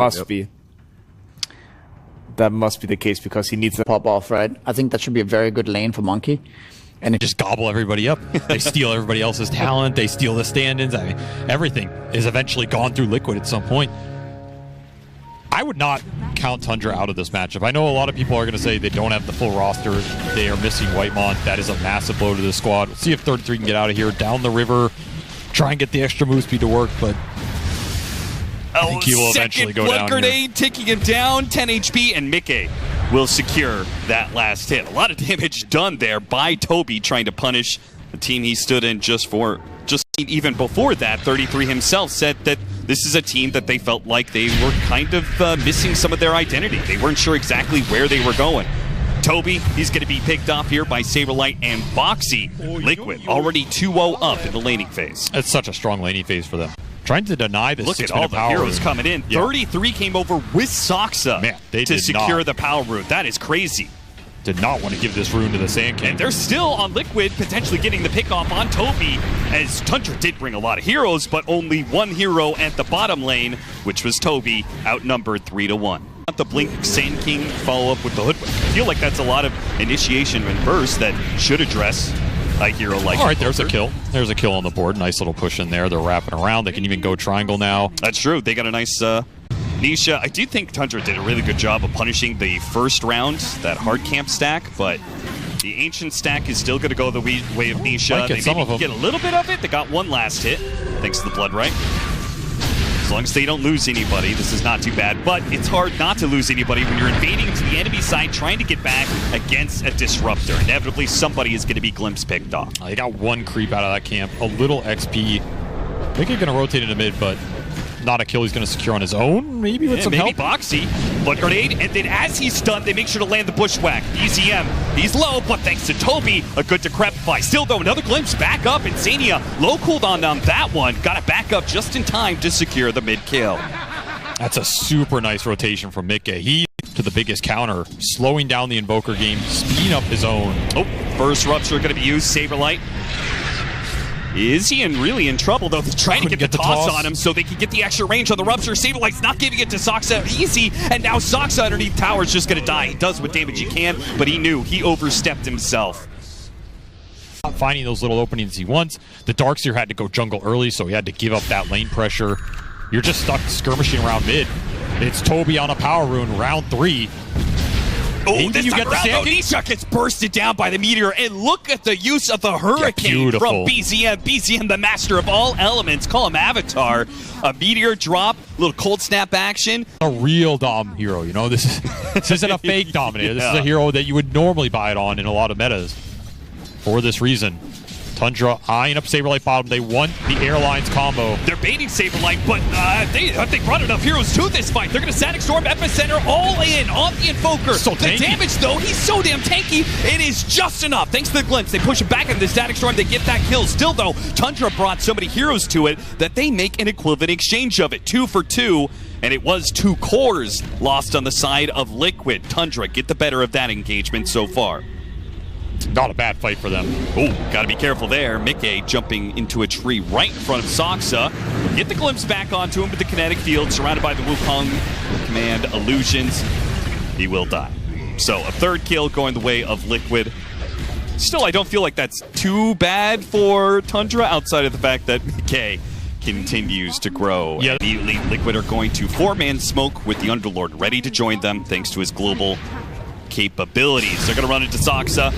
Must be. That must be the case because he needs to pop off, right? I think that should be a very good lane for Monkey. And just gobble everybody up. They steal everybody else's talent. They steal the stand-ins. I mean, everything is eventually gone through Liquid at some point. I would not count Tundra out of this matchup. I know a lot of people are going to say they don't have the full roster. They are missing Whitemon. That is a massive blow to the squad. We'll see if 33 can get out of here, down the river, try and get the extra move speed to work, but I think he will eventually go down grenade here. Taking him down, 10 HP, and Mickey will secure that last hit. A lot of damage done there by Toby, trying to punish the team he stood in just even before that. 33 himself said that this is a team that they felt like they were kind of missing some of their identity. They weren't sure exactly where they were going. Toby, he's going to be picked off here by Saberlight and Boxy. Liquid already 2-0 up in the laning phase. It's such a strong laning phase for them. Trying to deny this. Look at all the heroes coming in. Yeah. 33 came over with Soxa to secure the power rune. That is crazy. Did not want to give this rune to the Sand King. And they're still on Liquid, potentially getting the pick off on Toby, as Tundra did bring a lot of heroes, but only one hero at the bottom lane, which was Toby, outnumbered 3-1. The Blink Sand King follow up with the Hoodwink. I feel like that's a lot of initiation and burst that should address a hero like All right, there's a kill. There's a kill on the board. Nice little push in there. They're wrapping around. They can even go triangle now. That's true. They got a nice Nisha. I do think Tundra did a really good job of punishing the first round, that hard camp stack, but the ancient stack is still going to go the way of Nisha. They maybe get a little bit of it. They got one last hit, thanks to the Blood Right. As long as they don't lose anybody, this is not too bad. But it's hard not to lose anybody when you're invading to the enemy side, trying to get back against a disruptor. Inevitably, somebody is going to be glimpse picked off. They got one creep out of that camp. A little XP. I think they're going to rotate into mid, but not a kill he's going to secure on his own. Maybe with some help. Boxy, Blood Grenade, and then as he's stunned, they make sure to land the Bushwhack. EZM, he's low, but thanks to Toby, a good Decrepify. Still though, another glimpse back up, and Zania low cooldown on that one. Got it back up just in time to secure the mid kill. That's a super nice rotation from Mikke. He to the biggest counter, slowing down the Invoker game, speeding up his own. Oh, first Rupture going to be used, Saberlight. Is he really in trouble, though? They're trying to get the toss on him so they can get the extra range on the Rupture. Saberlight's not giving it to Soxa easy, and now Soxa underneath tower is just going to die. He does what damage he can, but he knew he overstepped himself. Not finding those little openings he wants. The Darkseer had to go jungle early, so he had to give up that lane pressure. You're just stuck skirmishing around mid. It's Toby on a power rune, round 3. Oh, this time around, though, Nisha gets bursted down by the Meteor, and look at the use of the Hurricane from BZM. BZM, the master of all elements, call him Avatar. A Meteor drop, little cold snap action. A real Dom hero, you know? This isn't a fake Dominator. This is a hero that you would normally buy it on in a lot of metas. For this reason, Tundra eyeing up Saberlight bottom. They want the Airlines combo. They're baiting Saberlight, but they brought enough heroes to this fight. They're going to Static Storm Epicenter all in on the Invoker. So the damage, though, he's so damn tanky, it is just enough. Thanks to the glimpse, they push him back into the Static Storm. They get that kill. Still, though, Tundra brought so many heroes to it that they make an equivalent exchange of it. 2 for 2, and it was 2 cores lost on the side of Liquid. Tundra get the better of that engagement so far. Not a bad fight for them. Oh, gotta be careful there. Mikke jumping into a tree right in front of Soxa. Get the glimpse back onto him with the kinetic field, surrounded by the Wukong command illusions. He will die. So a third kill going the way of Liquid. Still, I don't feel like that's too bad for Tundra, outside of the fact that Mikke continues to grow. Yeah. Immediately, Liquid are going to 4-man smoke with the Underlord ready to join them, thanks to his global capabilities. They're going to run into Soxa.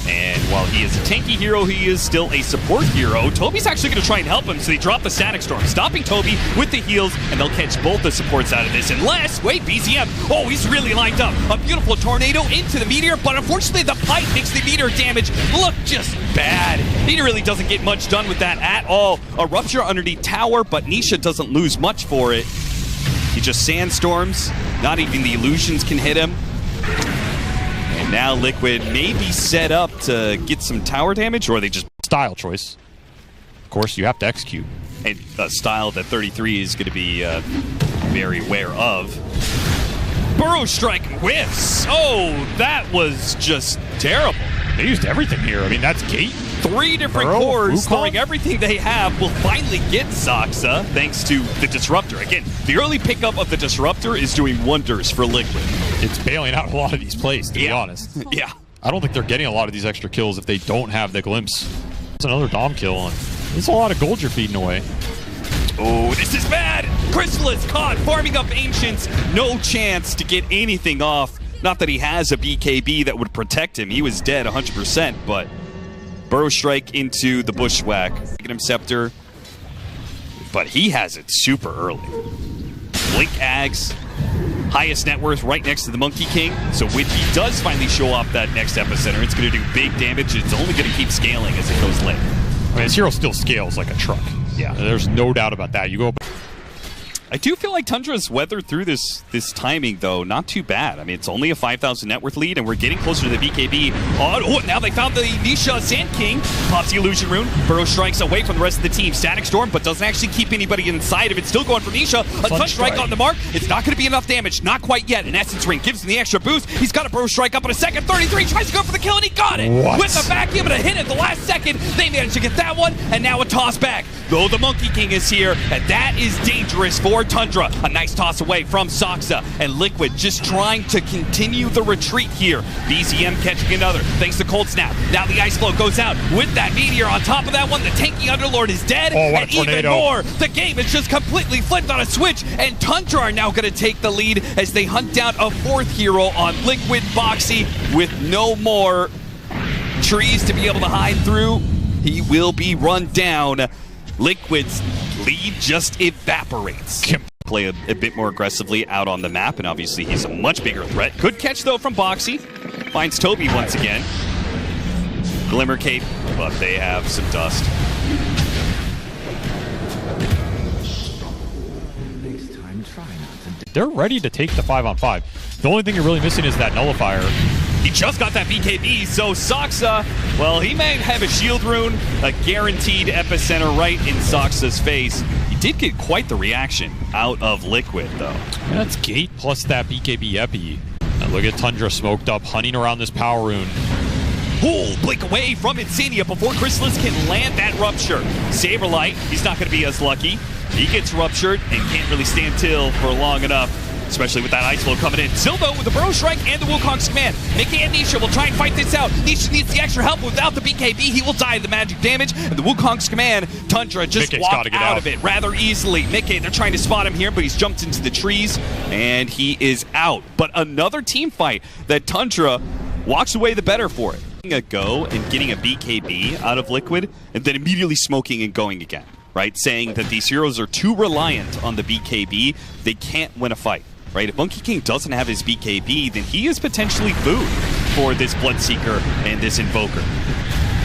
And while he is a tanky hero, he is still a support hero. Toby's actually going to try and help him, so they drop the Static Storm, stopping Toby with the heals, and they'll catch both the supports out of this. Unless, wait, BZM, oh, he's really lined up. A beautiful tornado into the Meteor, but unfortunately the pipe makes the Meteor damage look just bad. He really doesn't get much done with that at all. A Rupture underneath tower, but Nisha doesn't lose much for it. He just sandstorms. Not even the illusions can hit him. And now Liquid may be set up to get some tower damage, or they just... Style choice. Of course, you have to execute. And a style that 33 is going to be very aware of. Burrow Strike whiffs. Oh, that was just terrible. They used everything here. I mean, that's Gate 3 different cores throwing everything they have will finally get Soxa thanks to the Disruptor. Again, the early pickup of the Disruptor is doing wonders for Liquid. It's bailing out a lot of these plays, to be honest. Yeah. I don't think they're getting a lot of these extra kills if they don't have the glimpse. It's another Dom kill, and there's a lot of gold you're feeding away. Oh, this is bad! Chrysalis caught, farming up Ancients. No chance to get anything off. Not that he has a BKB that would protect him. He was dead 100%, but Burrow Strike into the Bushwhack. Get him Scepter, but he has it super early. Blink Ags, highest net worth right next to the Monkey King. So when he does finally show off that next Epicenter, it's going to do big damage. It's only going to keep scaling as it goes late. I mean, his hero still scales like a truck. Yeah. There's no doubt about that. You go... I do feel like Tundra's weathered through this timing, though, not too bad. I mean, it's only a 5,000 net worth lead, and we're getting closer to the BKB. Oh, now they found the Nisha Sand King. Pops the Illusion Rune. Burrow strikes away from the rest of the team. Static Storm, but doesn't actually keep anybody inside of it. Still going for Nisha. A Touch Strike on the mark. It's not going to be enough damage. Not quite yet. An Essence Ring gives him the extra boost. He's got a Burrow Strike up in a second. 33 tries to go for the kill, and he got it. What? With the vacuum and a hit at the last second. They managed to get that one, and now a toss back. Though the Monkey King is here, and that is dangerous for Tundra. A nice toss away from Soxa, and Liquid just trying to continue the retreat here. BZM catching another, thanks to Cold Snap. Now the Ice Flow goes out with that Meteor on top of that one. The tanky Underlord is dead, what and a tornado. even more, the game is just completely flipped on a switch, and Tundra are now going to take the lead as they hunt down a 4th hero on Liquid. Boxy with no more trees to be able to hide through. He will be run down. Liquid's lead just evaporates. Play a bit more aggressively out on the map, and obviously he's a much bigger threat. Good catch, though, from Boxy. Finds Toby once again. Glimmer Cape, but they have some dust. They're ready to take the 5-on-5. The only thing you're really missing is that Nullifier. He just got that BKB, so Soxa, well, he might have a shield rune, a guaranteed epicenter right in Soxa's face. He did get quite the reaction out of Liquid, though. That's Gate plus that BKB Epi. Now look at Tundra smoked up, hunting around this power rune. Pull, blink away from Insania before Chrysalis can land that Rupture. Saberlight, he's not going to be as lucky. He gets ruptured and can't really stand still for long enough, especially with that Ice Flow coming in. Silvo with the Burrow Strike and the Wukong's Command. Mickey and Nisha will try and fight this out. Nisha needs the extra help. Without the BKB, he will die to the magic damage. And the Wukong's Command, Tundra just walked out of it rather easily. Mickey, they're trying to spot him here, but he's jumped into the trees, and he is out. But another team fight that Tundra walks away the better for it. A go and getting a BKB out of Liquid, and then immediately smoking and going again. Right, saying that these heroes are too reliant on the BKB, they can't win a fight. Right, if Monkey King doesn't have his BKB, then he is potentially food for this Bloodseeker and this Invoker.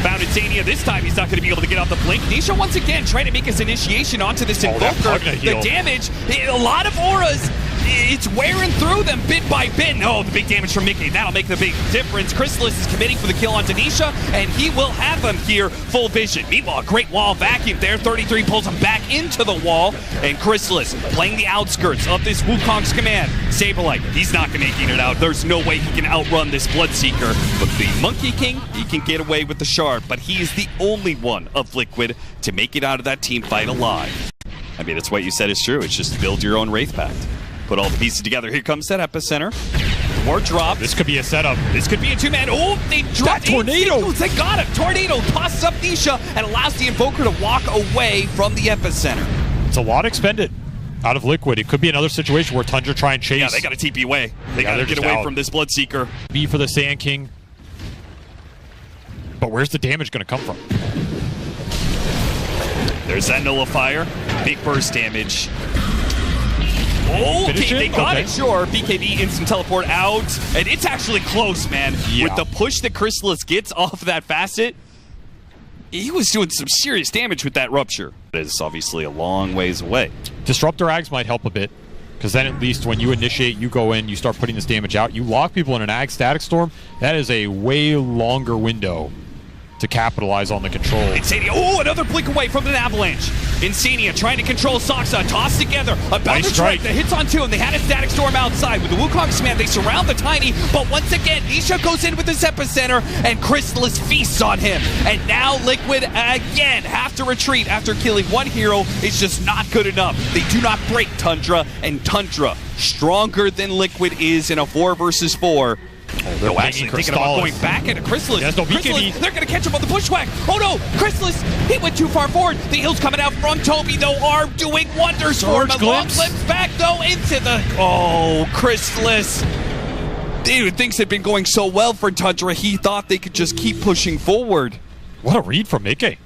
Found Insania, this time he's not going to be able to get off the blink. Nisha once again trying to make his initiation onto this Invoker. The damage, a lot of auras, it's wearing through them bit by bit. No, the big damage from Mickey, that'll make the big difference. Chrysalis is committing for the kill on Tanisha, and he will have him here full vision. Meanwhile, great wall vacuum there. 33 pulls him back into the wall, and Chrysalis playing the outskirts of this Wukong's Command. Saberlight, he's not making it out. There's no way he can outrun this Bloodseeker, but the Monkey King, he can get away with the shard, but he is the only one of Liquid to make it out of that team fight alive. I mean, it's what you said is true. It's just build your own Wraith Pact. Put all the pieces together. Here comes that Epicenter. More drop. This could be a setup. This could be a 2-man. Oh, they dropped that tornado. They got him. Tornado tosses up Nisha and allows the Invoker to walk away from the Epicenter. It's a lot expended out of Liquid. It could be another situation where Tundra try and chase. Yeah, they got to TP away. They got to get away from this Bloodseeker. B for the Sand King. But where's the damage going to come from? There's that Nullifier. Big burst damage. Okay, they got it, sure. BKB instant teleport out. And it's actually close, man. Yeah. With the push that Chrysalis gets off of that facet, he was doing some serious damage with that Rupture. It's obviously a long ways away. Disruptor Ags might help a bit, because then at least when you initiate, you go in, you start putting this damage out, you lock people in an Ag Static Storm, that is a way longer window to capitalize on the control. Insania, oh, another blink away from an avalanche. Insania trying to control Soxa, tossed together. A bouncer strike that hits on two, and they had a static storm outside. With the Wukong command, they surround the Tiny, but once again, Nisha goes in with his epicenter, and Chrysalis feasts on him. And now Liquid again have to retreat after killing one hero. It's just not good enough. They do not break Tundra, and Tundra, stronger than Liquid is in a 4 versus 4. Oh, they're actually thinking about going back into Chrysalis. Yes, no, Chrysalis, they're going to catch him on the bushwhack. Oh no, Chrysalis, he went too far forward. The heals coming out from Toby, though, are doing wonders for him. A long glimpse back, though, into the... Oh, Chrysalis. Dude, things had been going so well for Tundra, he thought they could just keep pushing forward. What a read from Mickey.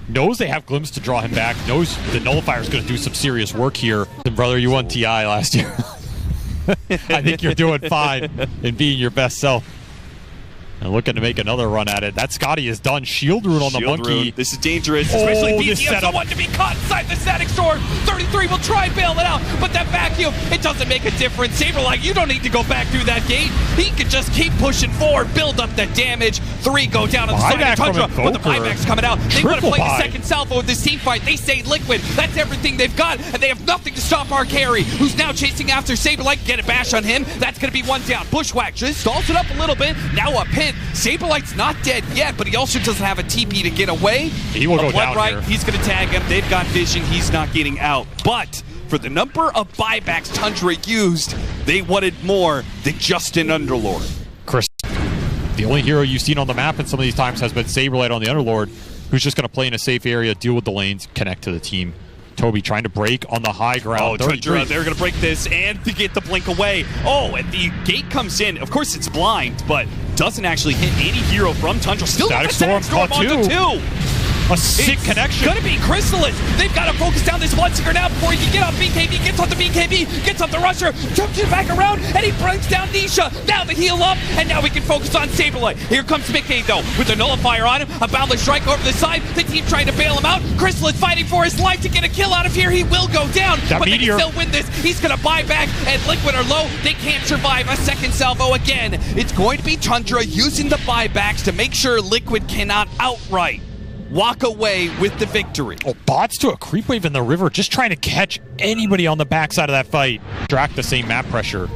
Knows they have glimpse to draw him back, knows the Nullifier is going to do some serious work here. And brother, you won TI last year. I think you're doing fine in being your best self. And looking to make another run at it. That Scotty is done. Shield rune on the monkey. Rune. This is dangerous, especially BTS, the one to be caught inside the static storm. 33 will try and bail it out, but that vacuum, it doesn't make a difference. Saberlight, you don't need to go back through that gate. He can just keep pushing forward, build up the damage. 3 go down on the side of Tundra, but the buybacks coming out. They want to play a second salvo with this team fight. They say Liquid, that's everything they've got, and they have nothing to stop our carry, who's now chasing after Saberlight. Get a bash on him. That's going to be 1 down. Bushwhack just stalls it up a little bit. Now a pin. Saberlight's not dead yet, but he also doesn't have a TP to get away. He will go down here. He's going to tag him. They've got vision. He's not getting out. But for the number of buybacks Tundra used, they wanted more than just an Underlord. Chris, the only hero you've seen on the map in some of these times has been Saberlight on the Underlord, who's just going to play in a safe area, deal with the lanes, connect to the team. Toby trying to break on the high ground. Oh, Tundra, they're going to break this and to get the blink away. Oh, and the gate comes in. Of course, it's blind, but doesn't actually hit any hero from Tundra. Still static storm onto 2. A sick connection. Gonna be Chrysalis. They've got to focus down this Bloodseeker now before he can get on BKB. Gets on the BKB, gets on the Rusher, jumps it back around, and he brings down Nisha. Now the heal up, and now we can focus on Saberlight. Here comes Mickey, though, with the Nullifier on him. A Boundless Strike over the side. The team trying to bail him out. Chrysalis fighting for his life to get a kill out of here. He will go down, but they can still win this. He's gonna buy back, and Liquid are low. They can't survive a second salvo again. It's going to be Tundra using the buybacks to make sure Liquid cannot outright walk away with the victory. Oh, bots to a creep wave in the river, just trying to catch anybody on the backside of that fight. Track the same map pressure.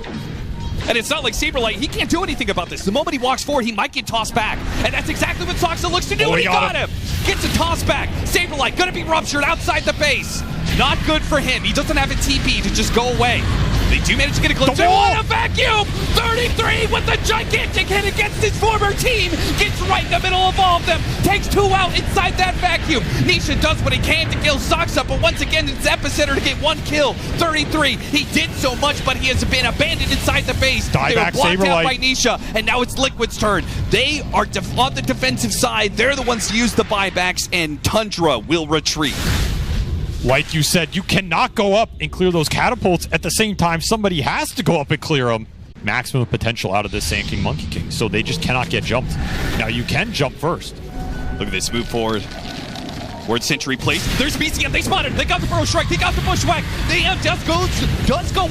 And it's not like Saberlight, he can't do anything about this. The moment he walks forward, he might get tossed back. And that's exactly what Soxa looks to do, and he got him. Gets a toss back. Saberlight gonna be ruptured outside the base. Not good for him. He doesn't have a TP to just go away. They do manage to get a glimpse. What a vacuum! 33 with the gigantic hit against his former team. Gets right in the middle of all of them. Takes 2 out inside that vacuum. Nisha does what he can to kill Soxa, but once again, it's epicenter to get 1 kill. 33. He did so much, but he has been abandoned inside the base. They were blocked out by Nisha, and now it's Liquid's turn. They are on the defensive side. They're the ones to use the buybacks, and Tundra will retreat. Like you said, you cannot go up and clear those catapults. At the same time, somebody has to go up and clear them. Maximum potential out of this Sand King Monkey King, so they just cannot get jumped. Now you can jump first. Look at this, move forward. Word Sentry placed. There's BCM, they spotted. They got the Burrow Strike, they got the Bushwhack. The amp does go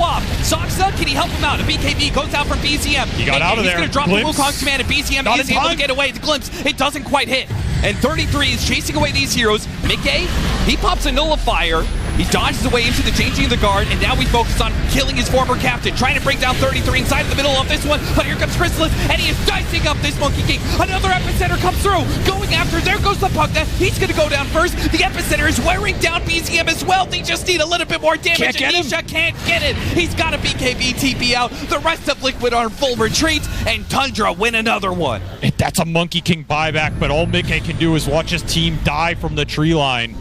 off. Soxa, can he help him out? A BKB goes out from BCM. He got out of there. He's gonna drop the Wukong command, and BCM is able to get away. The glimpse, it doesn't quite hit. And 33 is chasing away these heroes. Mickey, he pops a Nullifier. He dodges away into the changing of the guard, and now we focus on killing his former captain, trying to bring down 33 inside of the middle of this one. But here comes Chrysalis, and he is dicing up this Monkey King. Another epicenter comes through, going after. There goes the Pugna. He's going to go down first. The epicenter is wearing down BCM as well. They just need a little bit more damage, and Nisha can't get it. He's got a BKB TP out. The rest of Liquid are in full retreat, and Tundra win another one. That's a Monkey King buyback, but all Mickey can do is watch his team die from the tree line.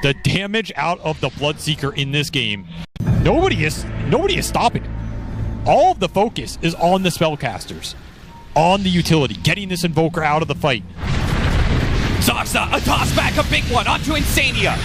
The damage out of the Bloodseeker in this game, nobody is stopping it. All of the focus is on the spellcasters, on the utility, getting this Invoker out of the fight. Soxa, a toss back, a big one onto Insania.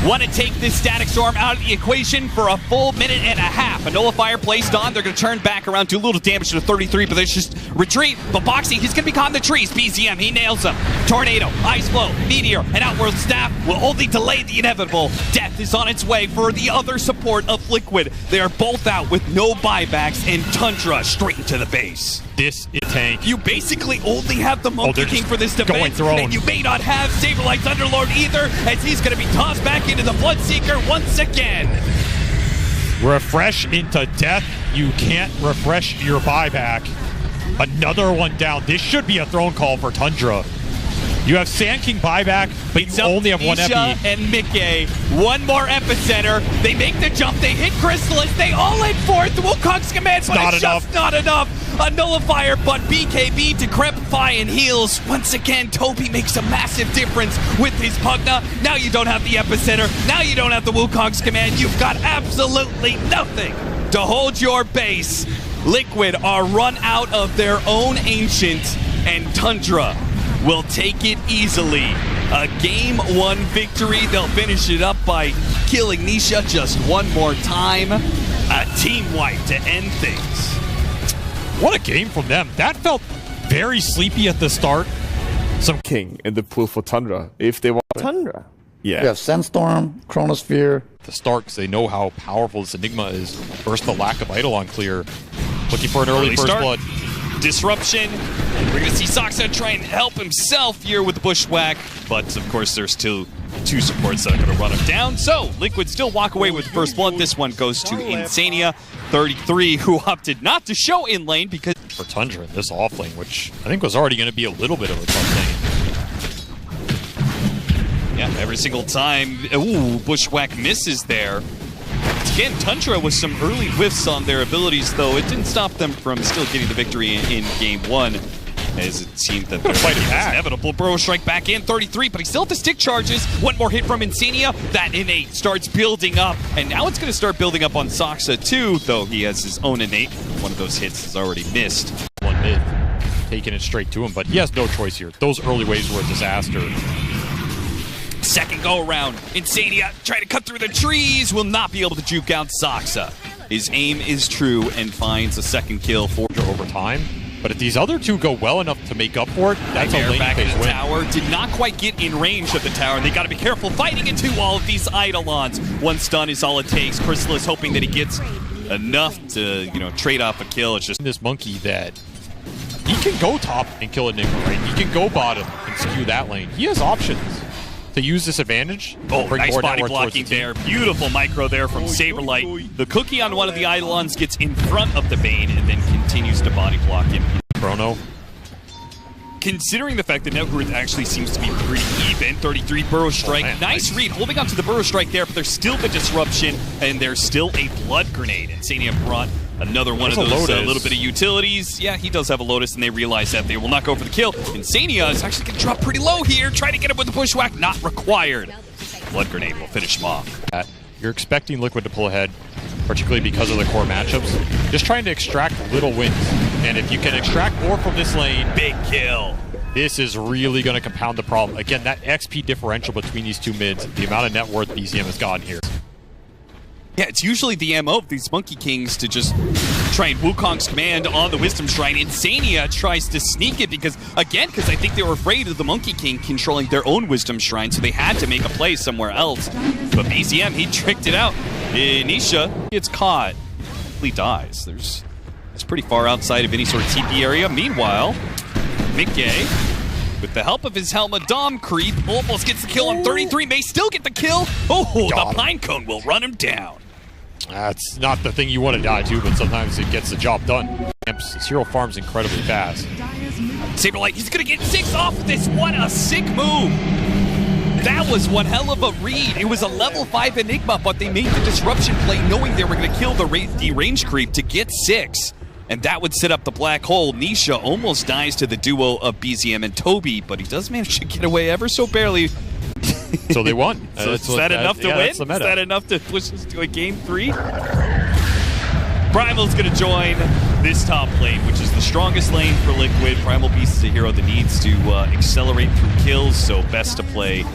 Want to take this Static Storm out of the equation for a full minute and a half. A Nullifier placed on. They're going to turn back around, do a little damage to the 33, but there's just retreat. But Boxy, he's going to be caught in the trees. BZM, he nails him. Tornado, Ice Blow, Meteor, and Outworld Staff will only delay the inevitable. Death is on its way for the other support of Liquid. They are both out with no buybacks, and Tundra straight into the base. This is tank. You basically only have the Monkey King for this defense, and you may not have Saberlight's Underlord either, as he's going to be tossed back into the Bloodseeker once again. Refresh into death. You can't refresh your buyback. Another one down. This should be a throne call for Tundra. You have Sand King buyback, but you only have one epi. And Mickey, one more epicenter. They make the jump. They hit Chrysalis. They all in for it. The Wukong's command, but it's just not enough. A nullifier, but BKB to Crepify and heals. Once again, Toby makes a massive difference with his Pugna. Now you don't have the epicenter. Now you don't have the Wukong's command. You've got absolutely nothing to hold your base. Liquid are run out of their own Ancient, and Tundra will take it easily. A game 1 victory. They'll finish it up by killing Nisha just one more time. A team wipe to end things. What a game from them. That felt very sleepy at the start. Some king in the pool for Tundra, if they want Tundra. Yeah. You have Sandstorm, Chronosphere. The start, because they know how powerful this Enigma is. First, the lack of Eidolon clear. Looking for an early first blood. Disruption. We're going to see Soxa try and help himself here with the Bushwhack, but of course there's still 2 supports that are going to run him down. So Liquid still walk away with first blood. This one goes to Insania 33, who opted not to show in lane because for Tundra in this off lane, which I think was already going to be a little bit of a tough lane. Yeah, every single time. Ooh, Bushwhack misses there. Again, Tundra with some early whiffs on their abilities, though it didn't stop them from still getting the victory in game 1, as it seemed that their fight was inevitable. Burrow strike back in 33, but he still has the stick charges. One more hit from Insania. That innate starts building up, and now it's going to start building up on Soxa too, though he has his own innate. One of those hits is already missed. One mid, taking it straight to him, but he has no choice here. Those early waves were a disaster. Second go around. Insania trying to cut through the trees, will not be able to juke out Soxa. His aim is true and finds a second kill for over time. But if these other 2 go well enough to make up for it, that's a lane back in phase the win. tower. Did not quite get in range of the tower, and they got to be careful fighting into all of these Eidolons. One stun is all it takes. Chrysalis hoping that he gets enough to, trade off a kill. It's just this monkey that he can go top and kill Enigma, right? He can go bottom and skew that lane. He has options to use this advantage. Oh, nice body blocking there. Beautiful micro there from Saberlight. The cookie on one of the Eidolons gets in front of the Bane and then continues to body block him. Chrono. Considering the fact that Networth actually seems to be pretty even, 33 Burrow Strike. Nice read, holding on to the Burrow Strike there, but there's still the disruption, and there's still a Blood Grenade. Insania brought another one of those little bit of utilities. Yeah, he does have a Lotus, and they realize that they will not go for the kill. Insania is actually going to drop pretty low here, trying to get him with the Bushwhack, not required. Blood Grenade will finish him off. You're expecting Liquid to pull ahead, particularly because of the core matchups. Just trying to extract little wins. And if you can extract more from this lane, big kill. This is really going to compound the problem. Again, that XP differential between these 2 mids, the amount of net worth BZM has gotten here. Yeah, it's usually the MO of these Monkey Kings to just try and Wukong's command on the Wisdom Shrine. Insania tries to sneak it because I think they were afraid of the Monkey King controlling their own Wisdom Shrine, so they had to make a play somewhere else. But BZM, he tricked it out. Nisha gets caught. He dies. It's pretty far outside of any sort of TP area. Meanwhile, Mickey, with the help of his Helma Dom creep, almost gets the kill on 33, may still get the kill. Oh, the Pinecone will run him down. That's not the thing you want to die to, but sometimes it gets the job done. His hero farms incredibly fast. Saberlight, he's going to get 6 off of this. What a sick move. That was one hell of a read. It was a level 5 Enigma, but they made the disruption play knowing they were going to kill the range creep to get 6. And that would set up the black hole. Nisha almost dies to the duo of BZM and Toby, but he does manage to get away ever so barely. So they won. So is that enough to win? Is that enough to push us to a game 3? Primal's going to join this top lane, which is the strongest lane for Liquid. Primal Beast is a hero that needs to accelerate through kills, so best to play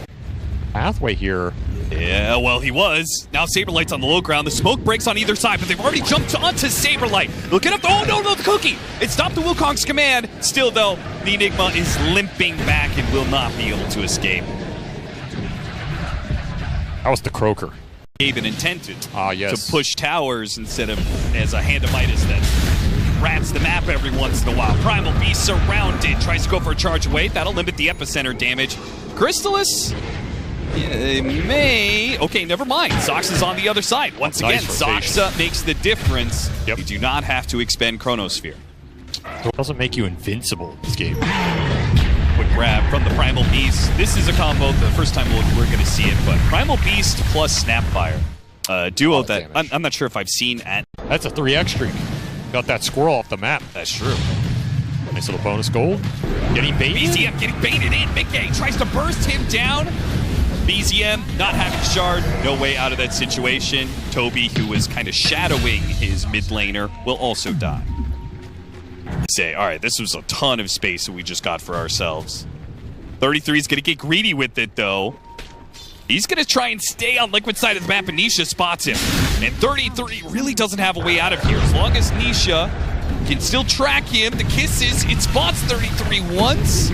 pathway here. Yeah, well, he was. Now Saberlight's on the low ground. The smoke breaks on either side, but they've already jumped onto Saberlight. Looking up. Oh, no, the cookie. It stopped the Wukong's command. Still, though, the Enigma is limping back and will not be able to escape. That was the Croaker. Even intended yes. to push towers instead of as a hand of Midas then. rats the map every once in a while. Primal Beast surrounded, tries to go for a charge away. That'll limit the epicenter damage. Crystallis may... Okay, never mind. Zox is on the other side. Once again, Zoxa makes the difference. You do not have to expend Chronosphere. It doesn't make you invincible in this game. Quick grab from the Primal Beast. This is a combo, the first time we're going to see it, but Primal Beast plus Snapfire. Duo that I'm not sure if I've seen at... That's a 3x streak. Got that squirrel off the map. That's true. Nice little bonus gold. Getting baited. BZM getting baited in. Mickey tries to burst him down. BZM not having shard. No way out of that situation. Toby, who was kind of shadowing his mid laner, will also die. Say, all right, this was a ton of space that we just got for ourselves. 33 is going to get greedy with it, though. He's going to try and stay on Liquid's side of the map, and Nisha spots him. And 33 really doesn't have a way out of here. As long as Nisha can still track him, the kisses, it spots 33 once.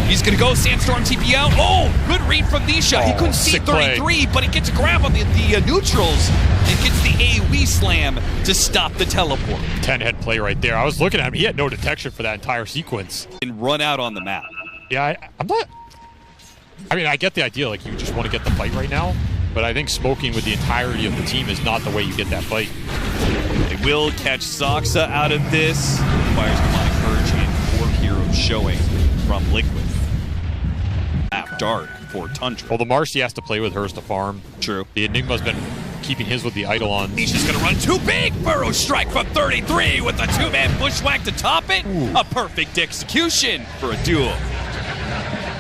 He's going to go Sandstorm TP out. Oh, good read from Nisha. He couldn't see 33, play. But he gets a grab on the neutrals and gets the AoE slam to stop the teleport. 10-head play right there. I was looking at him. He had no detection for that entire sequence. And run out on the map. Yeah, I'm not... I mean, I get the idea, like, you just want to get the fight right now, but I think smoking with the entirety of the team is not the way you get that fight. They will catch Zoxa out of this. Requires Demonic Purge and 4 heroes showing from Liquid. Map dark for Tundra. Well, the Marcy has to play with hers to farm. True. The Enigma's been keeping his with the Eidolon. He's just going to run too big. Burrow strike from 33 with a 2-man bushwhack to top it. Ooh. A perfect execution for a duel.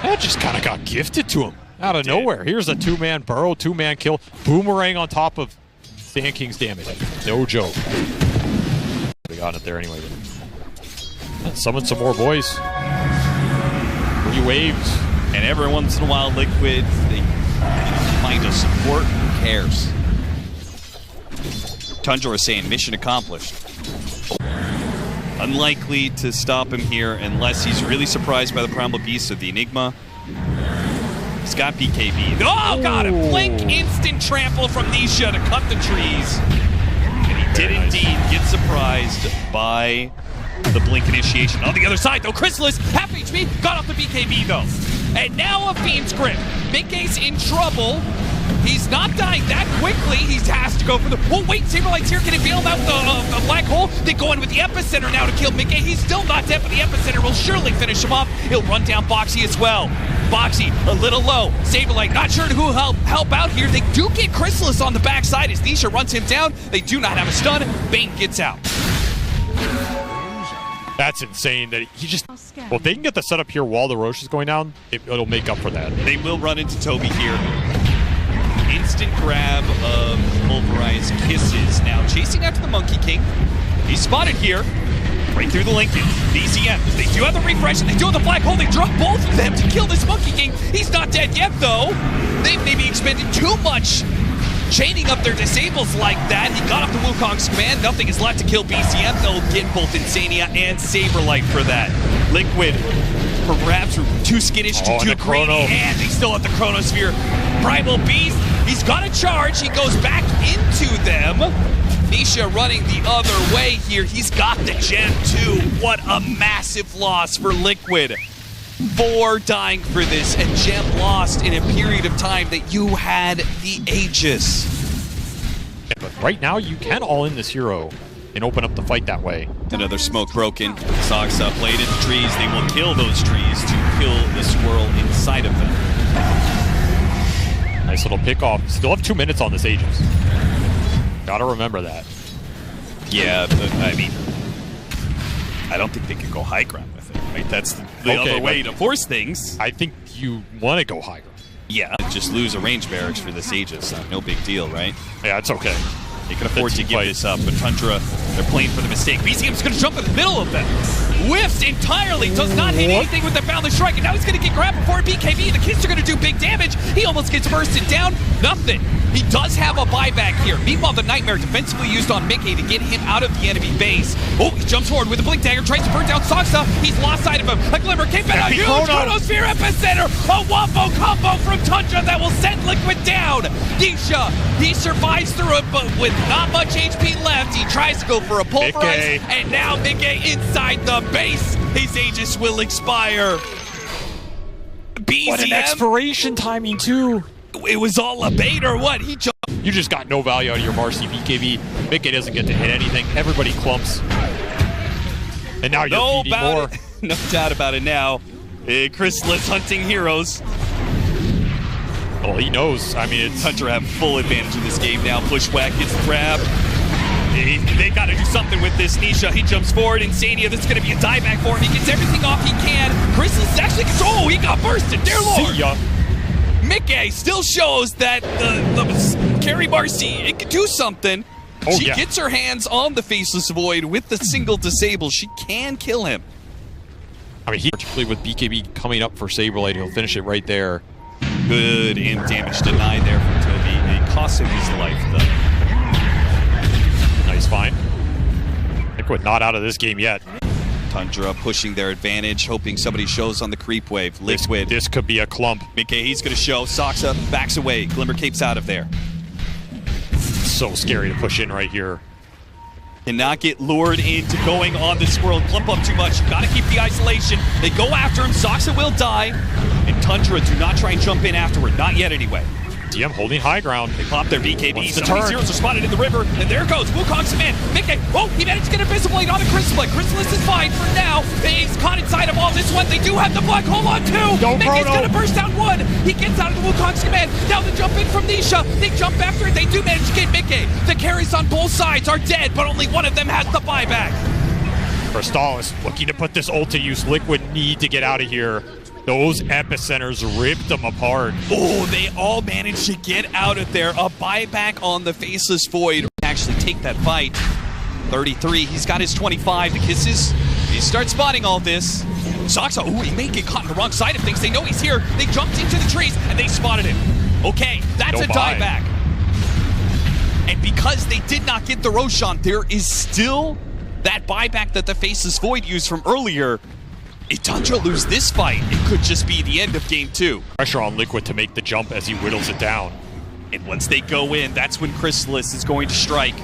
That just kind of got gifted to him out of nowhere. Here's a 2-man burrow, 2-man kill. Boomerang on top of Sand King's damage. No joke. We got it there anyway. Let's summon some more boys. 3 waves. And every once in a while, Liquid, they find a support. Who cares? Tundra is saying mission accomplished. Unlikely to stop him here unless he's really surprised by the Primal Beast of the Enigma. He's got BKB. Oh, got him! Blink instant trample from Nisha to cut the trees. And he did indeed get surprised by the Blink initiation. On the other side, though, Chrysalis, half HP, got off the BKB, though. And now a Fiend's Grip. Mickey's in trouble. He's not dying that quickly. He has to go for the... Oh, wait, Saberlight's here. Can he bail him out the black hole? They go in with the Epicenter now to kill Mickey. He's still not dead, but the Epicenter will surely finish him off. He'll run down Boxy as well. Boxy, a little low. Saberlight, not sure who help out here. They do get Chrysalis on the backside as Nisha runs him down. They do not have a stun. Bane gets out. That's insane that he just... Well, if they can get the setup here while the Roche is going down, it'll make up for that. They will run into Toby here. Instant grab of pulverized kisses. Now chasing after the Monkey King. He's spotted here. Right through the Lincoln. BZM. They do have the refresh and they do have the black hole. They drop both of them to kill this Monkey King. He's not dead yet, though. They've maybe expended too much chaining up their disables like that. He got off the Wukong's command. Nothing is left to kill BZM. They'll get both Insania and Saberlight for that. Liquid, perhaps too skittish to do greedy, and they still have the Chronosphere. Primal Beast, he's got a charge. He goes back into them. Nisha running the other way here. He's got the gem too. What a massive loss for Liquid. 4 dying for this, and gem lost in a period of time that you had the Aegis. Yeah, but right now you can all in this hero and open up the fight that way. Another smoke broken. Zoxa played in the trees. They will kill those trees to kill the squirrel inside of them. Nice little pick off. Still have 2 minutes on this Aegis. Gotta remember that. Yeah, but, I mean, I don't think they can go high ground with it, right? That's the other way to force things. I think you want to go high ground. Yeah, just lose a range barracks for this Aegis. No big deal, right? Yeah, it's okay. They can afford to give this up, but Tundra, they're playing for the mistake. BZM's going to jump in the middle of them. whiffs entirely, does not hit anything with the Boundless Strike, and now he's going to get grabbed before BKB. The kids are going to do big damage. He almost gets bursted down. Nothing. He does have a buyback here. Meanwhile, the Nightmare defensively used on Mickey to get him out of the enemy base. Oh, he jumps forward with a Blink Dagger, tries to burn down Saksa. He's lost sight of him. A Glimmer came back, a huge Chronosphere Epicenter. A wombo combo from Tundra that will send Liquid down. Nisha, he survives through it, but with not much HP left, he tries to go for a pulverize, and now Mickey inside the base. His Aegis will expire. BZM, what an expiration timing too. It was all a bait or what? He jumped. You just got no value out of your Marcy BKB. Mickey doesn't get to hit anything. Everybody clumps. And now you're feeding more. No doubt about it now. Chrysalis hunting heroes. Well, he knows. I mean, it's Tundra have full advantage in this game now. Bushwhack gets grabbed. They got to do something with this. Nisha, he jumps forward. Insania, this is going to be a dieback for him. He gets everything off he can. Chrysalis actually gets, oh, he got bursted. Dear Lord. See ya. Mickey still shows that the Carrie Marcy, it can do something. Oh, she yeah. gets her hands on the Faceless Void with the single disable. She can kill him. I mean, particularly with BKB coming up for Saberlight, he'll finish it right there. Good imp damage denied there from Toby. It cost him his life, though. Nice find. Liquid not out of this game yet. Tundra pushing their advantage, hoping somebody shows on the creep wave. Liquid. This could be a clump. Mickey, he's going to show. Saksa backs away. Glimmer capes out of there. So scary to push in right here. Cannot get lured into going on the squirrel. Clump up too much. Got to keep the isolation. They go after him. Saksa will die. And Tundra do not try and jump in afterward. Not yet anyway. DM holding high ground. They pop their BKB. The Some zeros are spotted in the river. And there goes Wukong's man. Mickey. Oh, he managed to get a Visiblade on a Chrysalis. Chrysalis is fine for now. He's caught inside of all this one. They do have the black hole on two. Mickey's going to burst out one. He gets out of the Wukong's command. Now the jump in from Nisha. They jump after it. They do manage to get Mickey. The carries on both sides are dead, but only one of them has the buyback. Crystallis looking to put this ult to use. Liquid need to get out of here. Those epicenters ripped them apart. Oh, they all managed to get out of there. A buyback on the Faceless Void. Actually take that fight. 33, he's got his 25 to kisses. He starts spotting all this. Saksa, ooh, he may get caught on the wrong side of things. They know he's here. They jumped into the trees and they spotted him. Okay, that's a dieback. And because they did not get the Roshan, there is still that buyback that the Faceless Void used from earlier. If Tundra lose this fight, it could just be the end of game 2. Pressure on Liquid to make the jump as he whittles it down. And once they go in, that's when Chrysalis is going to strike.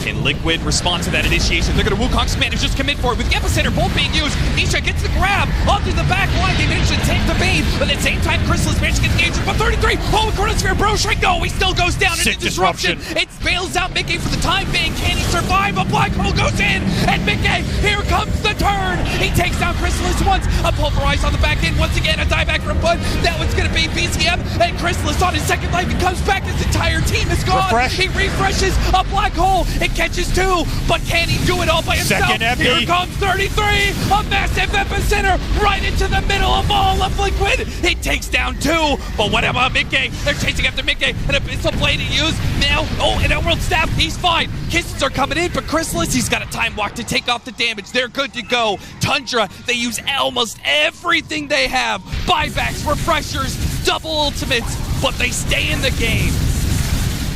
And Liquid respond to that initiation. They're going to Wukong's command and just commit for it with the Epicenter both being used. Nisha gets the grab onto the back line. They manage to take the bait, but at the same time, Chrysalis managed to get the injured. But 33, oh, Chronosphere Bro Shrink, no, he still goes down into disruption. It bails out Mickey for the time being. Can he survive? A black hole goes in, and Mickey, here comes the turn. He takes down Chrysalis once, a pulverize on the back end. Once again, a dieback from Bud. That one's going to be BCM, and Chrysalis on his second life. He comes back, his entire team is gone. He refreshes a black hole. It catches 2, but can he do it all by himself? Second epi. Here comes 33, a massive epicenter right into the middle of all of Liquid. He takes down 2, but what about Mickey? They're chasing after Mickey. An Abyssal Blade to use. Now, oh, an Emerald Staff. He's fine. Kisses are coming in, but Chrysalis, he's got a time walk to take off the damage. They're good to go. Tundra, they use almost everything they have. Buybacks, refreshers, double ultimates, but they stay in the game.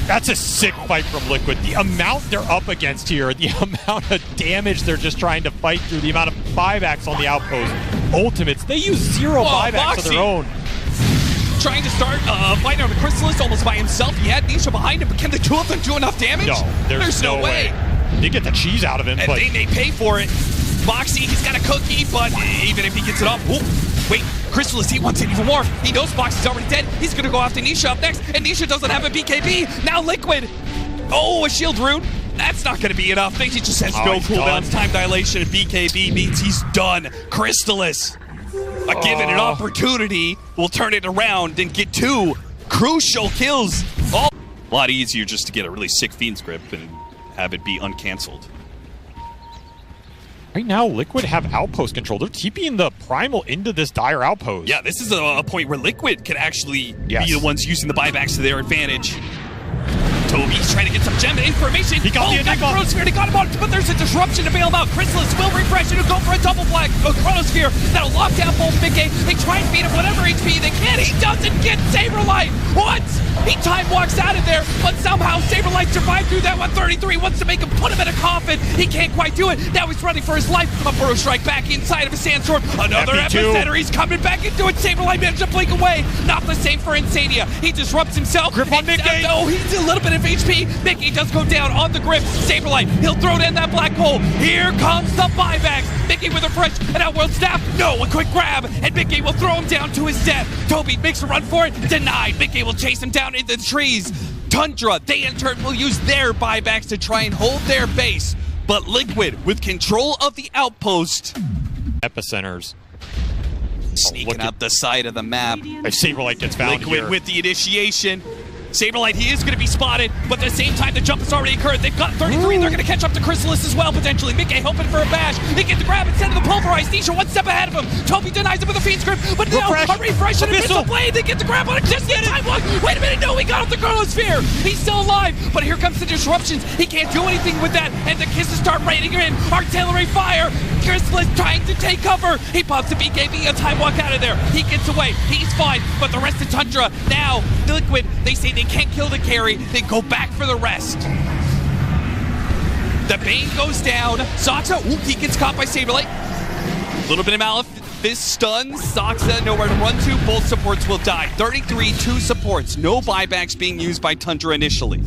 That's a sick fight from Liquid. The amount they're up against here, the amount of damage they're just trying to fight through, the amount of buybacks on the outpost. Ultimates, they use 0 buybacks of their own. Trying to start fighting on the Chrysalis almost by himself. He had Nisha behind him, but can the 2 of them do enough damage? No, there's no way. They get the cheese out of him, and but they may pay for it. Moxie, he's got a cookie, but even if he gets it off, wait, Chrysalis, he wants it even more. He knows Moxie's already dead. He's going to go after Nisha up next, and Nisha doesn't have a BKB. Now Liquid. Oh, a shield rune. That's not going to be enough. He just has no cooldowns. Time dilation and BKB means he's done. Chrysalis, given an opportunity, will turn it around and get 2 crucial kills. A lot easier just to get a really sick Fiend's Grip and have it be uncancelled. right now, Liquid have outpost control. They're TPing the Primal into this dire outpost. Yeah, this is a point where Liquid can actually be the ones using the buybacks to their advantage. Toby's trying to get some gem information. He got the Enigma. Chronosphere, he got him on, but there's a disruption to bail him out. Chrysalis will refresh and he'll go for a double black Chronosphere. That'll lock down both Mickey. They try and beat him whatever HP they can. He doesn't get Saberlight. What? He time walks out of there, but somehow Saberlight survived through that 133. Wants to make him put him in a coffin. He can't quite do it. Now he's running for his life. A Burrow Strike back inside of a Sandstorm. Another Epicenter. He's coming back into it. Saberlight managed to blink away. Not the same for Insania. He disrupts himself. Grip on Mickey. Oh, he's a little bit of HP. Mickey does go down on the grip. Saberlight, he'll throw down that black hole. Here comes the buybacks. Mickey with a fresh and Outworld Staff. No, a quick grab, and Mickey will throw him down to his death. Toby makes a run for it. Denied. Mickey will chase him down into the trees. Tundra, they in turn will use their buybacks to try and hold their base. But Liquid, with control of the outpost, Epicenters. sneaking up the side of the map. If Saberlight gets found Liquid here. with the initiation. Saberlight, he is going to be spotted, but at the same time, the jump has already occurred. They've got 33, and they're going to catch up to Chrysalis as well, potentially. Mickey hoping for a bash. They get the grab instead of the pulverize. Nisha one step ahead of him. Toby denies him with a Fiend's Grip, but now a refresh and a Missile Blade. They get the grab on it. Just in time walk. Wait a minute, no, he got off the Chronosphere. He's still alive, but here comes the disruptions. He can't do anything with that, and the kisses start raining in. Artillery fire. Chrysalis trying to take cover. He pops the BKB, a time walk out of there. He gets away. He's fine, but the rest of Tundra now, Liquid, they say they can't kill the carry. They go back for the rest. The Bane goes down. Soxa, he gets caught by Saberlight. A little bit of Malefice stuns. Soxa nowhere to run to. Both supports will die. 33, 2 supports. No buybacks being used by Tundra initially.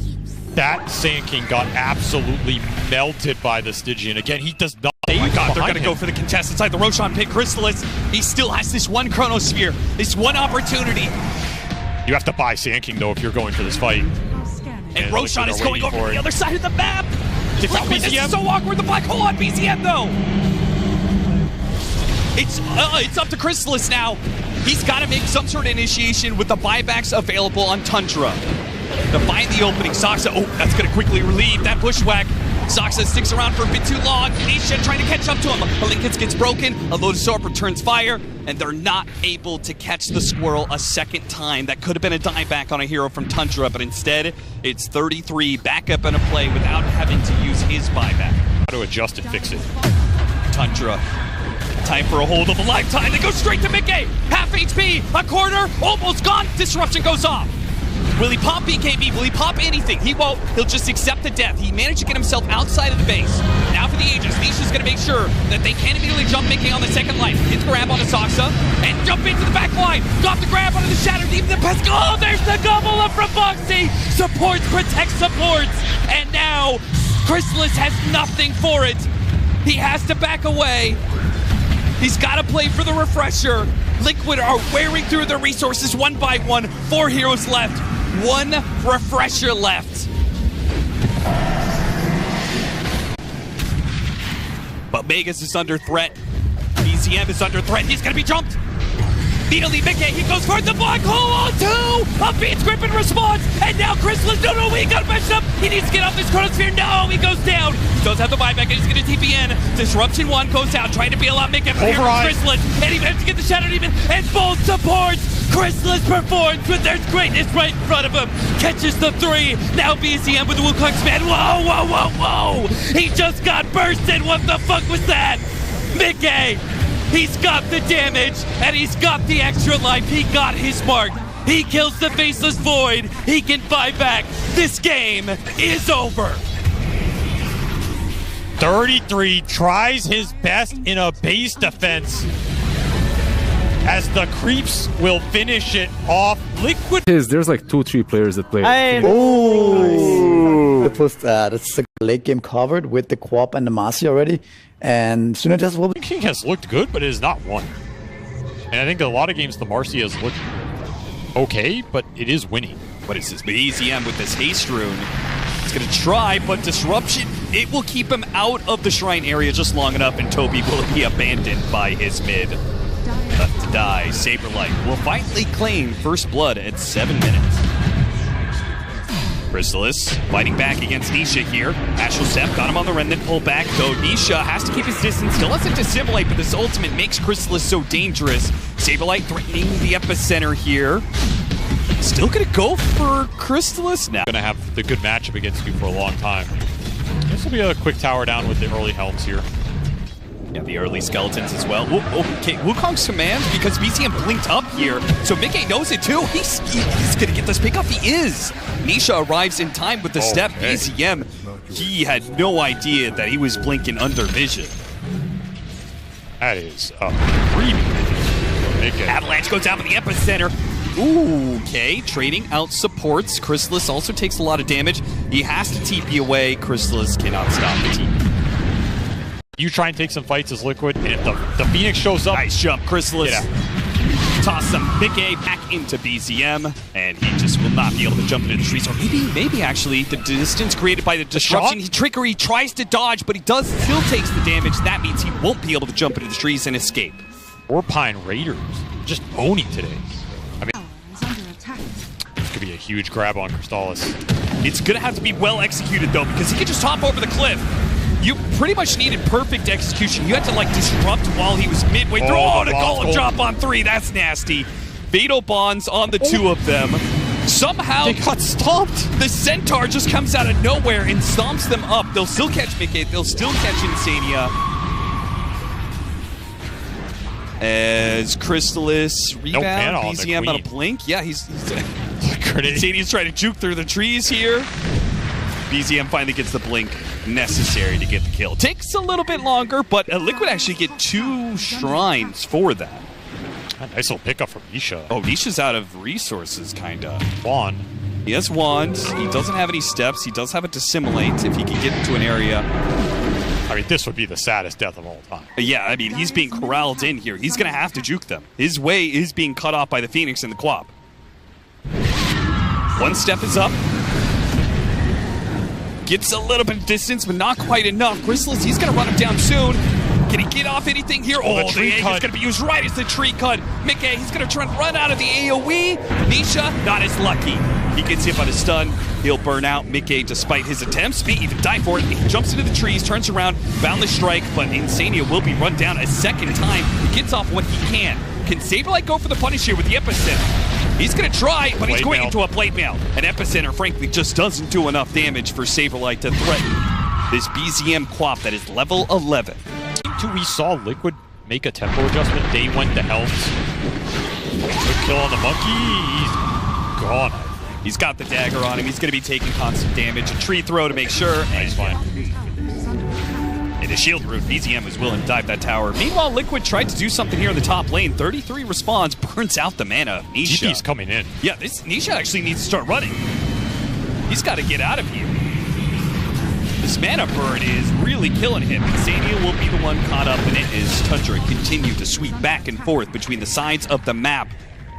That Sand King got absolutely melted by the Stygian. Again, he does not. Oh my god, they're going to go for the contest inside the Roshan pit. Chrysalis, he still has this one Chronosphere, this one opportunity. You have to buy Sand King, though, if you're going for this fight. And Roshan is going over to the other side of the map. Liquid, this is so awkward. The black hole on BZM, though. It's up to Chrysalis now. He's got to make some sort of initiation with the buybacks available on Tundra. To find the opening, Soxa, that's going to quickly relieve that bushwhack. Soxa sticks around for a bit too long. Nisha trying to catch up to him. Alinkins gets broken. A Lotus Orb returns fire, and they're not able to catch the squirrel a second time. That could have been a dieback on a hero from Tundra, but instead, it's 33 back up in a play without having to use his buyback. How to adjust and fix it. Tundra. Time for a hold of a lifetime. They go straight to Mickey. Half HP, a quarter, almost gone. Disruption goes off. Will he pop BKB? Will he pop anything? He won't. He'll just accept the death. He managed to get himself outside of the base. Now for the Aegis. Nisha's going to make sure that they can't immediately jump Mickey on the second line. Hit the grab onto Soxa and jump into the back line. Got the grab onto the Shadow Deep. The Pesco. Oh, there's the double up from Boxy. Supports protect supports. And now Chrysalis has nothing for it. He has to back away. He's got to play for the refresher. Liquid are wearing through their resources one by one. 4 heroes left. 1 refresher left. But Vegas is under threat. BZM is under threat. He's going to be jumped. Immediately, Mickey, he goes for the black hole on 2! A Beat's Grip in response! And now Chrysalis, no, he got messed up! He needs to get off this Chronosphere, no! He goes down! He does have the buyback, and he's going to TP in. Disruption 1 goes out, trying to bail out Mickey, but here comes Chrysalis, and he managed to get the Shadow Demon, and both supports! Chrysalis performs with their greatness right in front of him. Catches the 3. Now BZM with the Wukong Span. Whoa! He just got bursted! What the fuck was that? Mickey! He's got the damage, and he's got the extra life. He got his mark. He kills the Faceless Void. He can buy back. This game is over. 33 tries his best in a base defense as the creeps will finish it off. Liquid. There's like 2-3 players that play. It was that's the late game covered with the Quap and the Masi already, and Sunetest will be. King has looked good, but it has not won. And I think a lot of games the Marcy has looked okay, but it is winning. What is this? BZM with this haste rune. He's going to try, but disruption, it will keep him out of the shrine area just long enough, and Toby will be abandoned by his mid. Left to die. Saberlight will finally claim first blood at 7 minutes. Chrysalis fighting back against Nisha here. Astral Step got him on the remnant, pull back, though Nisha has to keep his distance. Still hasn't dissimulate, but this ultimate makes Chrysalis so dangerous. Saberlight threatening the epicenter here. Still gonna go for Crystallis now. Gonna have the good matchup against you for a long time. This will be a quick tower down with the early helms here. Yeah, the early skeletons as well. Okay, Wukong's commands, because BZM blinked up here, so Mickey knows it too. He's gonna get this pick up. He is. Nisha arrives in time with the step. BZM, he had no idea that he was blinking under vision. That is a premium. Avalanche goes out with the epicenter. Ooh, okay, trading out supports. Crystallis also takes a lot of damage. He has to TP away. Crystallis cannot stop the TP. You try and take some fights as Liquid, and if the Phoenix shows up... Nice jump, Crystallis. Toss some Big A back into BZM, and he just will not be able to jump into the trees. Or maybe actually, the distance created by the disruption. Trickery tries to dodge, but he still takes the damage. That means he won't be able to jump into the trees and escape. Warpine Raiders just owning today. I mean, this could be a huge grab on Crystallis. It's going to have to be well executed, though, because he can just hop over the cliff. You pretty much needed perfect execution. You had to, like, disrupt while he was midway through. Oh, the golem drop on 3. That's nasty. Fatal bonds on the 2 of them. Somehow, they got stomped. The Centaur just comes out of nowhere and stomps them up. They'll still catch Mickey. They'll still catch Insania. As Crystallis rebound, BZM out of blink. Yeah, he's Insania's trying to juke through the trees here. BZM finally gets the blink necessary to get the kill. Takes a little bit longer, but Liquid actually get 2 shrines for that. A nice little pickup from Nisha. Oh, Nisha's out of resources, kinda. Wand. He has Wand. He doesn't have any steps. He does have a Dissimulate if he can get into an area. I mean, this would be the saddest death of all time. Yeah, I mean, he's being corralled in here. He's going to have to juke them. His way is being cut off by the Phoenix and the Quap. 1 step is up. Gets a little bit of distance, but not quite enough. Crystallis, he's going to run him down soon. Can he get off anything here? Oh, the Aegis is going to be used right as the tree cut. Mickey, he's going to try and run out of the AoE. Nisha, not as lucky. He gets hit by the stun. He'll burn out. Mickey, despite his attempts, may even die for it. He jumps into the trees, turns around, boundless strike, but Insania will be run down a second time. He gets off what he can. Can Saberlight go for the punish here with the epicenter? He's going to try, but he's going into a plate mail. An epicenter, frankly, just doesn't do enough damage for Saberlight to threaten this BZM Quap that is level 11. We saw Liquid make a tempo adjustment. They went to Helms. Good kill on the monkey. He's gone. He's got the dagger on him. He's going to be taking constant damage. A tree throw to make sure. Nice fine. And a shield root. BZM is willing to dive that tower. Meanwhile, Liquid tried to do something here in the top lane. 33 responds, burns out the mana of Nisha. GP's coming in. Yeah, this Nisha actually needs to start running. He's got to get out of here. This mana burn is really killing him. Insania will be the one caught up in it as Tundra continue to sweep back and forth between the sides of the map.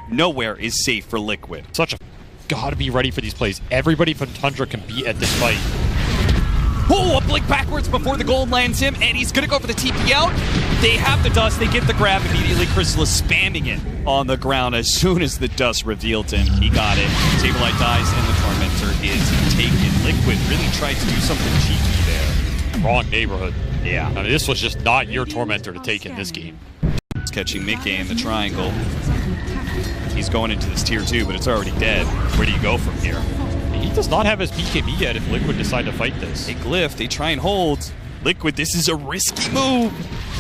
Nowhere is safe for Liquid. Such a... Gotta be ready for these plays. Everybody from Tundra can be at this fight. Oh, a blink backwards before the gold lands him, and he's gonna go for the TP out. They have the dust, they get the grab immediately. Crystallis spamming it on the ground as soon as the dust revealed him. He got it. Saberlight dies, and the Tormentor is taken. Liquid really tried to do something cheeky there. Wrong neighborhood. Yeah. I mean, this was just not your Tormentor to take in this game. He's catching Mickey in the triangle. He's going into this tier 2, but it's already dead. Where do you go from here? He does not have his BKB yet if Liquid decide to fight this. They glyph, they try and hold. Liquid, this is a risky move.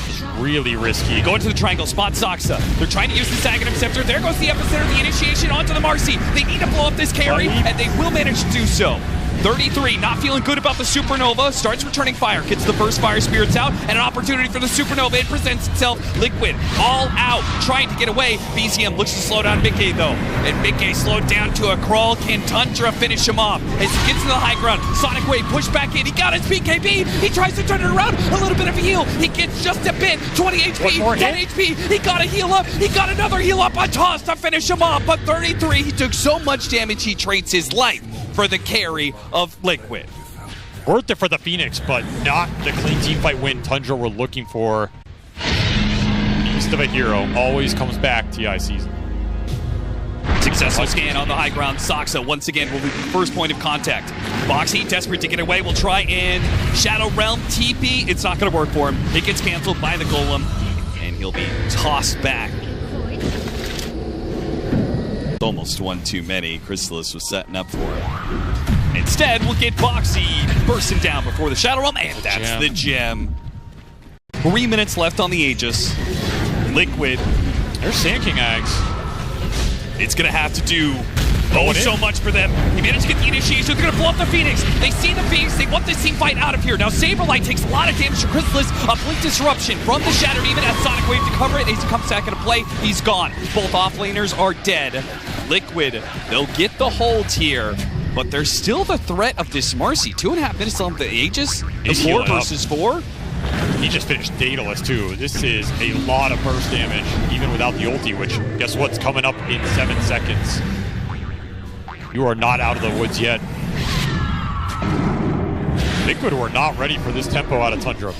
It's really risky. Go into the triangle, spot Soxa. They're trying to use the Aghanim Scepter. There goes the epicenter, the initiation onto the Marcy. They need to blow up this carry, and they will manage to do so. 33, not feeling good about the Supernova, starts returning fire, gets the first Fire Spirits out, and an opportunity for the Supernova. It presents itself. Liquid, all out, trying to get away. BZM looks to slow down Mickey, though. And Mickey slowed down to a crawl. Can Tundra finish him off? As he gets to the high ground, Sonic Wave pushed back in. He got his BKB. He tries to turn it around. A little bit of a heal. He gets just a bit. 20 HP, 10 HP. He got a heal up. He got another heal up. A toss to finish him off. But 33, he took so much damage, he trades his life for the carry of Liquid. Worth it for the Phoenix, but not the clean teamfight win Tundra were looking for. Beast of a hero always comes back TI season. Successful scan on the high ground. Soxa once again will be the first point of contact. Boxy, desperate to get away, will try and Shadow Realm TP. It's not going to work for him. It gets canceled by the Golem, and he'll be tossed back. Almost one too many. Chrysalis was setting up for it. Instead, we'll get Boxy bursting down before the Shadow Realm, and that's the gem. 3 minutes left on the Aegis. Liquid. There's Sand King Ags. It's going to have to do so much for them. He managed to get the initiation. They're going to blow up the Phoenix. They see the Phoenix. They want this team fight out of here. Now, Saberlight takes a lot of damage to Chrysalis. A Blink Disruption from the Shatter Demon as Sonic Wave to cover it. As he comes back into play, he's gone. Both offlaners are dead. Liquid, they'll get the hold here, but there's still the threat of this Marcy. 2.5 minutes on the Aegis. The 4 versus 4. He just finished Daedalus too. This is a lot of burst damage, even without the ulti, which, guess what's coming up in 7 seconds. You are not out of the woods yet. Liquid were not ready for this tempo out of Tundra.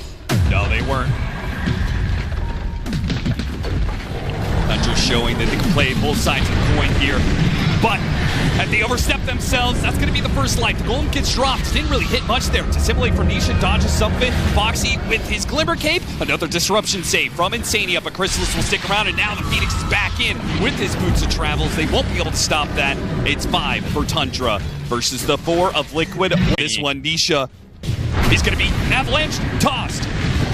No, they weren't. Tundra showing that they can play both sides of the coin here. But as they overstep themselves, that's going to be the first life. The golem gets dropped. Didn't really hit much there. Dissimulate from Nisha, dodges something. Foxy with his Glimmer Cape. Another disruption save from Insania, but Chrysalis will stick around, and now the Phoenix is back in with his Boots of Travels. They won't be able to stop that. It's 5 for Tundra versus the 4 of Liquid. This one, Nisha, is going to be avalanche tossed.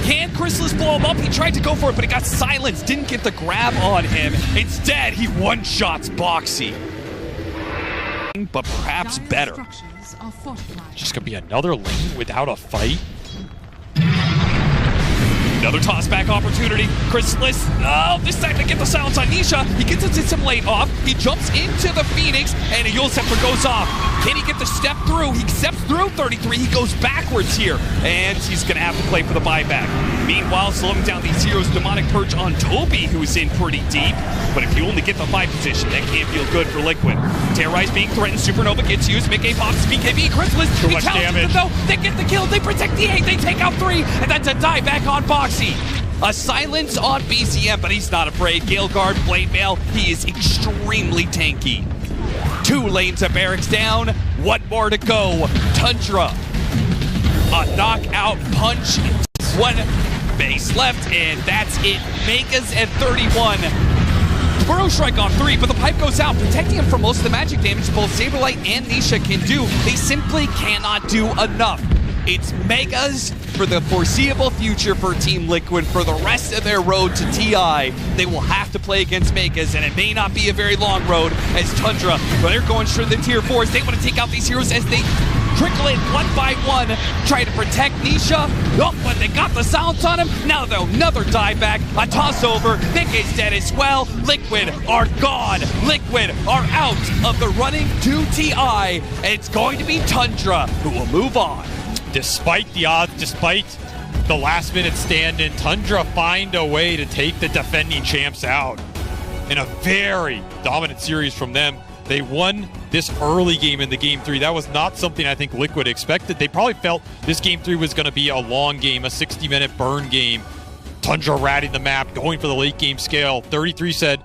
Can Chrysalis blow him up? He tried to go for it, but he got silenced. Didn't get the grab on him. Instead, he one-shots Boxy. But perhaps better. Just gonna be another lane without a fight. Another toss-back opportunity. Chrysalis, this time they get the silence on Nisha. He gets it to Dissimulate off. He jumps into the Phoenix, and a Yule Scepter goes off. Can he get the step through? He steps through 33. He goes backwards here, and he's going to have to play for the buyback. Meanwhile, slowing down these heroes, Demonic Purge on Toby, who's in pretty deep. But if you only get the 5 position, that can't feel good for Liquid. Terrorize being threatened. Supernova gets used. Mid-game pops. BKB. Chrysalis. Too much damage. Them, though. They get the kill. They protect the 8. They take out 3. And that's a dieback on Boxy. A silence on BCM, but he's not afraid. Gale Guard, Blade Mail, he is extremely tanky. 2 lanes of barracks down, 1 more to go. Tundra, a knockout punch, 1 base left, and that's it. Megas at 31. Burrow Strike on 3, but the pipe goes out, protecting him from most of the magic damage both Saberlight and Nisha can do. They simply cannot do enough. It's Megas for the foreseeable future for Team Liquid. For the rest of their road to TI, they will have to play against Megas, and it may not be a very long road as Tundra, but they're going straight to the tier 4s. They want to take out these heroes as they trickle in 1 by 1, try to protect Nisha. Oh, but they got the silence on him. Now though, another dieback, a toss over. Nick is dead as well. Liquid are gone. Liquid are out of the running to TI. It's going to be Tundra who will move on. Despite the odds, despite the last-minute stand-in, Tundra find a way to take the defending champs out in a very dominant series from them. They won this early game in the Game 3. That was not something I think Liquid expected. They probably felt this Game 3 was going to be a long game, a 60-minute burn game. Tundra ratting the map, going for the late game scale. 33 said,